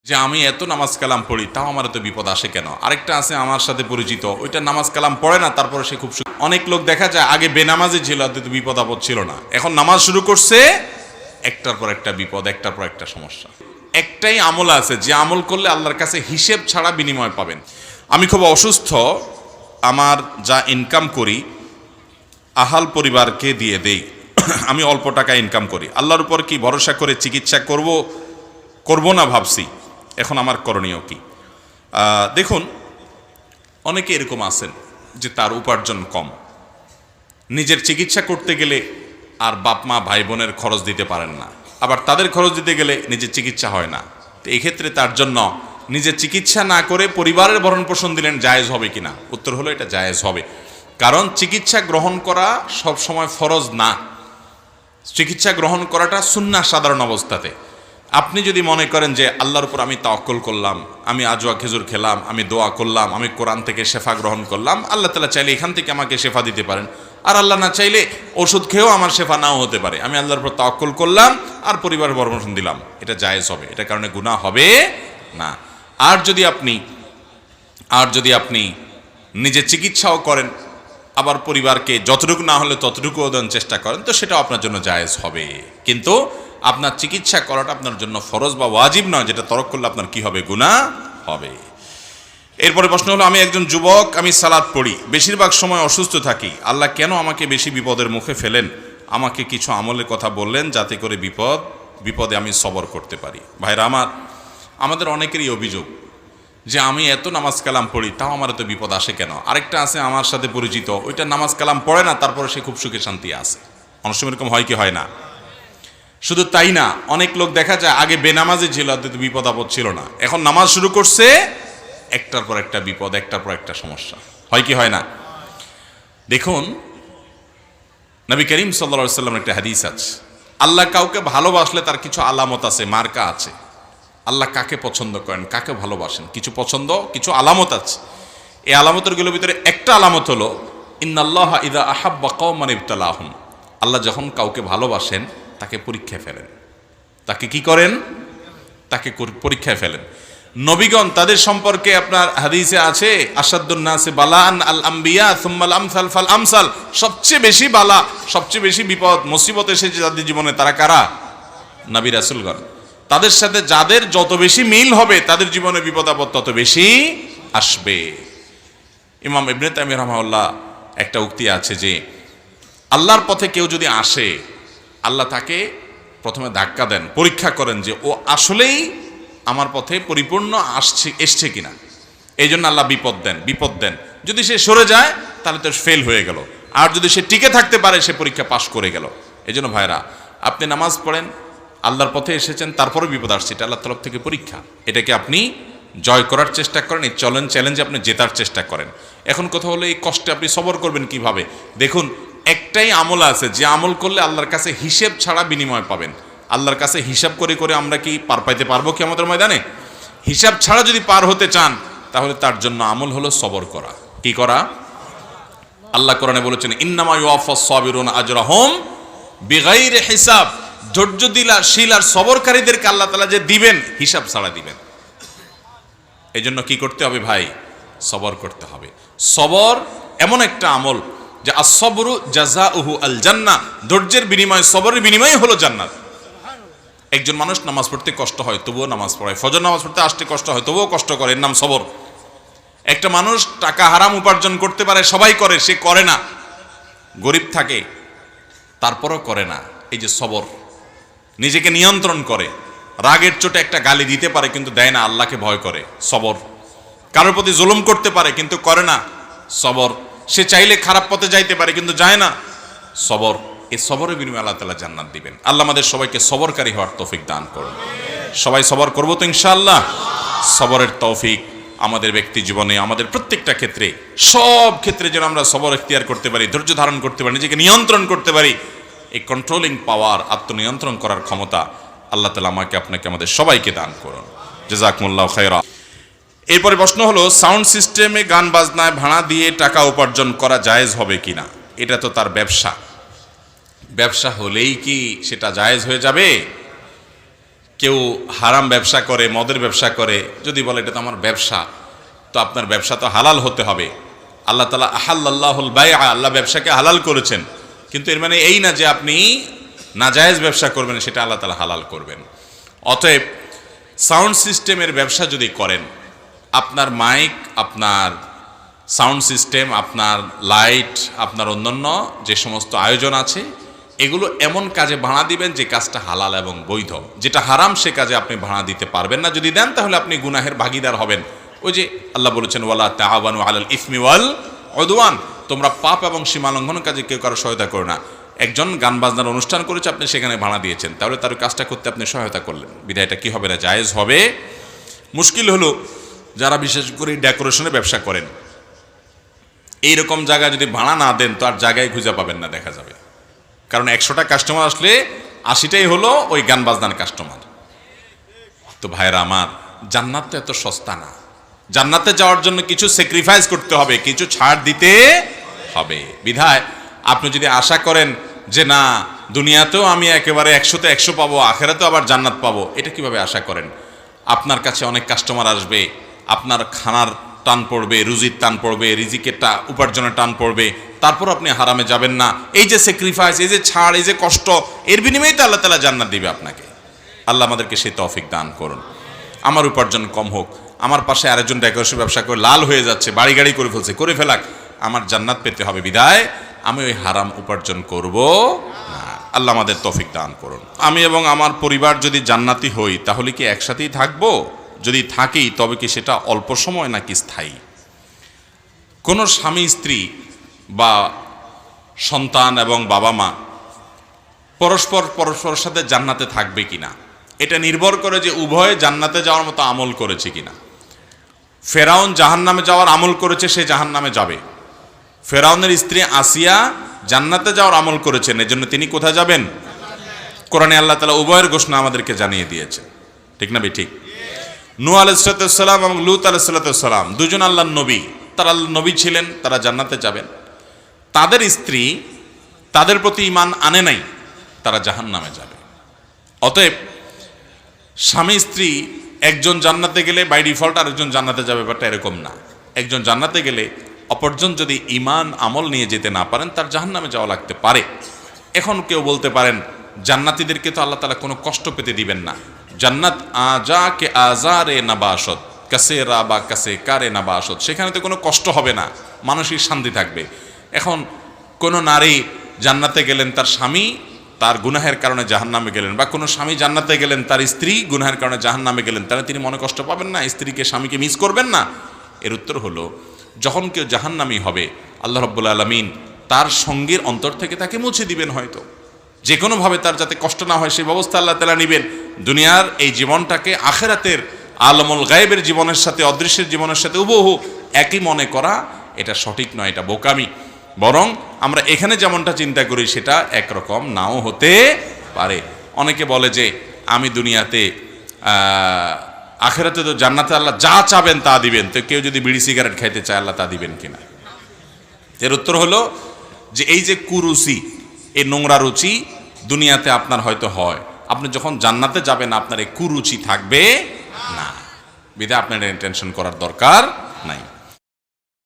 যে আমি এত নামাজ কালাম পড়ি তাও আমার এত বিপদ আসে কেন। আরেকটা আছে আমার সাথে পরিচিত, ওইটা নামাজ কালাম পড়ে না, তারপরে সে খুব অনেক লোক দেখা যায় আগে বেনামাজি ছিল, তো বিপদ আপদ ছিল না, এখন নামাজ শুরু করছে, একটার পর একটা বিপদ, একটার পর একটা সমস্যা। একটাই আমল আছে যে আমল করলে আল্লাহর কাছে হিসেব ছাড়া বিনিময় পাবেন। আমি খুব অসুস্থ, আমার যা ইনকাম করি আহাল পরিবারকে দিয়ে দেই, আমি অল্প টাকা ইনকাম করি, আল্লাহর উপর কি ভরসা করে চিকিৎসা করব না ভাবছি, এখন আমার করণীয় কি? দেখুন, অনেকে এরকম আছেন যে তার উপার্জন কম, নিজের চিকিৎসা করতে গেলে আর বাপ মা ভাই বোনের খরচ দিতে পারেন না, আবার তাদের খরচ দিতে গেলে নিজের চিকিৎসা হয় না। তো এই ক্ষেত্রে তার জন্য নিজের চিকিৎসা না করে পরিবারের ভরণ পোষণ দিলেন জায়েজ হবে কিনা? উত্তর হলো এটা জায়েজ হবে। কারণ চিকিৎসা গ্রহণ করা সব সময় ফরজ না, চিকিৎসা গ্রহণ করাটা সুন্নাহ সাধারণ অবস্থাতে। আপনি যদি মনে করেন যে আল্লাহর উপর আমি তাওয়াক্কুল করলাম, আমি আজওয়া খেজুর খেলাম, আমি দোয়া করলাম, আমি কোরআন থেকে শেফা গ্রহণ করলাম, আল্লাহ তাআলা চাইলে এখান থেকে আমাকে শেফা দিতে পারেন, আর আল্লাহ না চাইলে ওষুধ খেয়েও আমার শেফা নাও হতে পারে, আমি আল্লাহর উপর তাওয়াক্কুল করলাম আর পরিবারের ভরণ দিলাম, এটা জায়েজ হবে, এটা কারণে গুনাহ হবে না। আর যদি আপনি নিজে চিকিৎসাও করেন, আবার পরিবারকে যতটুকু না হলে ততটুকু দেওয়ার চেষ্টা করেন, তো সেটাও আপনার জন্য জায়েজ হবে। কিন্তু আপনার চিকিৎসা করাটা আপনার জন্য ফরজ বা ওয়াজিব নয়, যেটা তরক করলে আপনার কি হবে? গুনাহ হবে। এরপরে প্রশ্ন হলো, আমি একজন যুবক, আমি সালাত পড়ি, বেশিরভাগ সময় অসুস্থ থাকি, আল্লাহ কেন আমাকে বেশি বিপদের মুখে ফেলেন? আমাকে কিছু আমলের কথা বললেন যাতে করে বিপদে আমি সবর করতে পারি। ভাইরা আমাদের অনেকেরই অভিযোগ যে আমি এত নামাজ কালাম পড়ি তাও আমার এত বিপদ আসে কেন। আরেকটা আছে আমার সাথে পরিচিত, ওইটা নামাজ কালাম পড়ে না, তারপরে সে খুব সুখে শান্তি আছে। অনেক সময় এরকম হয় কি হয় না? শুধু তাই না, অনেক লোক দেখা যায় আগে বেনামাজি ছিল, তো বিপদ আপদ ছিল না, এখন নামাজ শুরু করছে, একটার পর একটা বিপদ, একটার পর একটা সমস্যা। হয় কি হয় না? দেখুন, নবী করিম সাল্লাল্লাহু আলাইহি ওয়াসাল্লামের একটা হাদিস আছে, আল্লাহ কাউকে ভালোবাসলে তার কিছু আলামত আছে, মার্কা আছে। আল্লাহ কাকে পছন্দ করেন, কাকে ভালোবাসেন, কিছু পছন্দ, কিছু আলামত আছে। এই আলামতেরগুলোর ভিতরে একটা আলামত হলো, ইন্নাল্লাহা ইযা আহাব্বা কওমান ইবতালাহুম, আল্লাহ যখন কাউকে ভালোবাসেন তাকে পরীক্ষায় ফেলেন। তাকে কি করেন? তাকে পরীক্ষায় ফেলেন। নবীগণ তাদের সম্পর্কে আপনার হাদিসে আছে, আসাদ্দুন নাসি বালাআন আল আম্বিয়া সুম্মাল আমসাল ফাল আমসাল, সবচেয়ে বেশি বালা, সবচেয়ে বেশি বিপদ মুসিবত এসেছে যাদের জীবনে, তারা কারা? নবী রাসূলগণ। তাদের সাথে যাদের যত বেশি মিল হবে তাদের জীবনে বিপদ আপদ তত বেশি আসবে। ইমাম ইবনে তাইমিয়া রাহমাহুল্লাহ একটা উক্তি আছে যে আল্লাহর পথে কেউ যদি আসে, আল্লাহ তাকে প্রথমে ধাক্কা দেন, পরীক্ষা করেন যে ও আসলেই আমার পথে পরিপূর্ণ এসছে কিনা। এই জন্য আল্লাহ বিপদ দেন। যদি সে সরে যায় তাহলে তো ফেল হয়ে গেল, আর যদি সে টিকে থাকতে পারে সে পরীক্ষা পাশ করে গেল। এই জন্য ভাইরা, আপনি নামাজ পড়েন, আল্লাহর পথে এসেছেন, তারপরে বিপদ আসছে, এটা আল্লাহর তরফ থেকে পরীক্ষা, এটাকে আপনি জয় করার চেষ্টা করেন, এই চ্যালেঞ্জে আপনি জেতার চেষ্টা করেন। এখন কথা হলো, এই কষ্টে আপনি সবর করবেন কিভাবে? দেখুন, একটাই আমল আছে যে আমল করলে আল্লাহর কাছে হিসেব ছাড়া বিনিময় পাবেন। আল্লাহর কাছে হিসাব করে করে আমরা কি পার পাইতে পারবো কি আমাদের ময়দানে? হিসাব ছাড়া যদি পার হতে চান তাহলে তার জন্য আমল হলো সবর করা। কি করা? আল্লাহ কোরআনে বলেছেন, ইন্নামা ইউওয়াফাস সাবিরুনা আজরাহুম বিগাইরি হিসাব, ধৈর্যশীল আর সবরকারীদেরকে আল্লাহ তাআলা যে দিবেন, হিসাব ছাড়া দিবেন। এই জন্য কি করতে হবে ভাই? সবর করতে হবে। সবর এমন একটা আমল যে আস-সবরু জাযাউহু আল জান্নাহ, ধৈর্যের বিনিময়, সবরের বিনিময় হলো জান্নাত। একজন মানুষ নামাজ পড়তে কষ্ট হয় তবুও নামাজ পড়ায়, ফজর নামাজ পড়তে আসতে কষ্ট হয় তবুও কষ্ট করে, এর নাম সবর। একটা মানুষ টাকা হারাম উপার্জন করতে পারে, সবাই করে, সে করে না, গরিব থাকে তারপরও করে না, এই যে সবর। নিজেকে নিয়ন্ত্রণ করে, রাগের চোটে একটা গালি দিতে পারে কিন্তু দেয় না, আল্লাহকে ভয় করে, সবর। কারোর প্রতি জুলুম করতে পারে কিন্তু করে না, সবর। সে চাইলে খারাপ পথে যাইতে পারে কিন্তু যায় না, সবর। এই সবরের বিনিময়ে আল্লাহ তাআলা জান্নাত দিবেন। আল্লাহ আমাদের সবাইকে সবরকারী হওয়ার তৌফিক দান করুন। সবাই সবর করবো তো ইনশাআল্লাহ। সবরের তৌফিক আমাদের ব্যক্তি জীবনে, আমাদের প্রত্যেকটা ক্ষেত্রে, সব ক্ষেত্রে যেন আমরা সবর ইখতিয়ার করতে পারি, ধৈর্য ধারণ করতে পারি, নিজেকে নিয়ন্ত্রণ করতে পারি। এই কন্ট্রোলিং পাওয়ার, আত্মনিয়ন্ত্রণ করার ক্ষমতা আল্লাহ তাআলা আমাকে, আপনাকে, আমাদের সবাইকে দান করুন। জাযাকুমুল্লাহু খায়রা। এরপরে প্রশ্ন হলো, সাউন্ড সিস্টেমে গান বাজনায় ভাড়া দিয়ে টাকা উপার্জন করা জায়েজ হবে কিনা? এটা তো তার ব্যবসা হলেই কি সেটা জায়েজ হয়ে যাবে? কেউ হারাম ব্যবসা করে, মদের ব্যবসা করে, যদি বলে এটা তো আমার ব্যবসা, তো আপনার ব্যবসা তো হালাল হতে হবে। আল্লাহ তাআলা আহাল্লাহুল বাইআ, আল্লাহ ব্যবসাকে হালাল করেছেন, কিন্তু এর মানে এই না যে আপনি নাজায়েজ ব্যবসা করবেন, সেটা আল্লাহ তাআলা হালাল করবেন। অতএব সাউন্ড সিস্টেমের ব্যবসা যদি করেন, আপনার মাইক, আপনার সাউন্ড সিস্টেম, আপনার লাইট, আপনার অন্যান্য যে সমস্ত আয়োজন আছে, এগুলো এমন কাজে ভাড়া দিবেন যে কাজটা হালাল এবং বৈধ। যেটা হারাম সে কাজে আপনি ভাড়া দিতে পারবেন না। যদি দেন তাহলে আপনি গুনাহের ভাগীদার হবেন। ওই যে আল্লাহ বলেছেন, ওয়ালা তাআওয়ানু আলাল ইসমি ওয়াল উদওয়ান, তোমরা পাপ এবং সীমা লঙ্ঘনের কাজে কেউ কারো সহায়তা করো না। একজন গান বাজনার অনুষ্ঠান করেছে, আপনি সেখানে ভাড়া দিয়েছেন, তাহলে তার কাজটা করতে আপনি সহায়তা করলেন, বিধায়টা কি হবে না, জায়েজ হবে। মুশকিল হলো যারা বিশেষ করে ডেকোরেশনের ব্যবসা করেন, এইরকম জায়গায় যদি ভাড়া না দেন তো আর জায়গায় খুঁজে পাবেন না, দেখা যাবে। কারণ 100টা কাস্টমার আসলে 80টাই হলো ওই গান বাজনার কাস্টমার। তো ভাইরা আমার, জান্নাত তো এত সস্তা না। জান্নাতে যাওয়ার জন্য কিছু স্যাক্রিফাইস করতে হবে, কিছু ছাড় দিতে হবে। বিধায় আপনি যদি আশা করেন যে না, দুনিয়াতেও আমি একেবারে 100তে 100 পাবো, আখেরাতেও আবার জান্নাত পাবো, এটা কিভাবে আশা করেন? আপনার কাছে অনেক কাস্টমার আসবে, আপনার খানার টান পড়বে, রুজির টান পড়বে, রিজিকের উপার্জনের টান পড়বে, তারপর আপনি হারামে যাবেন না। এই যে স্যাক্রিফাইস, এই যে ছাড়, এই যে কষ্ট, এর বিনিময়ে তো আল্লাহ তাআলা জান্নাত দিবে আপনাকে। আল্লাহ আমাদেরকে সেই তৌফিক দান করুন। আমার উপার্জন কম হোক, আমার পাশে আরেকজন ডেকোরেশন ব্যবসা করে লাল হয়ে যাচ্ছে, বাড়ি গাড়ি করে ফেলছে, করে ফেলাক, আমার জান্নাত পেতে হবে, বিধায় আমি ওই হারাম উপার্জন করব না। আল্লাহ আমাদের তৌফিক দান করুন। আমি এবং আমার পরিবার যদি জান্নাতি হই, তাহলে কি একসাথেই থাকবো? যদি থাকি তবে কি সেটা অল্প সময় নাকি স্থায়ী? কোনো স্বামী স্ত্রী বা সন্তান এবং বাবা মা পরস্পরের সাথে জান্নাতে থাকবে কিনা, এটা নির্ভর করে যে উভয়ে জান্নাতে যাওয়ার মতো আমল করেছে কিনা। ফেরাউন জাহান্নামে যাওয়ার আমল করেছে, সে জাহান্নামে যাবে। ফেরাউনের স্ত্রী আসিয়া জান্নাতে যাওয়ার আমল করেছেন, এজন্য তিনি কোথায় যাবেন? কোরআনে আল্লাহ তাআলা উভয়ের ঘোষণা আমাদেরকে জানিয়ে দিয়েছে, ঠিক না? ঠিক। নূহ আলাইহিস সালাম এবং লূত আলাইহিস সালাম দুজন আল্লাহর নবী, তারা আল্লাহর নবী ছিলেন, তারা জান্নাতে যাবেন। তাদের স্ত্রী তাদের প্রতি ঈমান আনে নাই, তারা জাহান্নামে যাবে। অতএব স্বামী স্ত্রী একজন জান্নাতে গেলে বাই ডিফল্ট আরেকজন জান্নাতে যাবে, ব্যাপারটা এরকম না। একজন জান্নাতে গেলে অপরজন যদি ঈমান আমল নিয়ে যেতে না পারেন, তার জাহান্নামে যাওয়া লাগতে পারে। এখন কেউ বলতে পারেন, জান্নাতীদেরকে তো আল্লাহ তাআলা কোনো কষ্ট পেতে দিবেন না। জান্নাত আজাকে আজারে নাবাসত, কাসে রাবা কাসে কারে নাবাসত, সেখানে তো কোনো কষ্ট হবে না, মানসিক শান্তি থাকবে। এখন কোনো নারী জান্নাতে গেলেন, তার স্বামী তার গুনাহের কারণে জাহান্নামে গেলেন, বা কোনো স্বামী জান্নাতে গেলেন, তার স্ত্রী গুনাহের কারণে জাহান্নামে গেলেন, তাহলে তিনি মনে কষ্ট পাবেন না? স্ত্রীকে স্বামীকে মিস করবেন না? এর উত্তর হলো, যখন কেউ জাহান্নামী হবে, আল্লাহ রাব্বুল আলামিন তার সঙ্গীর অন্তর থেকে তাকে মুছে দিবেন। হয়তো যে কোনোভাবে তার যাতে কষ্ট না হয় সেই ব্যবস্থা আল্লাহ তাআলা নেবেন। দুনিয়ার এই জীবনটাকে আখিরাতের আলমুল গায়েবের জীবনের সাথে, অদৃশ্যের জীবনের সাথে হুবহু একই মনে করা, এটা সঠিক নয়, এটা বোকামি। বরং আমরা এখানে যেমনটা চিন্তা করি সেটা একরকম নাও হতে পারে। অনেকে বলে যে আমি দুনিয়াতে আখিরাতে তো জান্নাতে আল্লাহ যা চাবেন তা দিবেন, তো কেউ যদি বিড়ি সিগারেট খাইতে চায় আল্লাহ তা দিবেন কিনা? এর উত্তর হলো যে এই যে কুরুচি, এই নোংরা রুচি দুনিয়াতে আপনার হয়তো হয়, আপনি যখন জান্নাতে যাবেন আপনার এই কুরুচি থাকবে না, বিধায় আপনার টেনশন করার দরকার নাই।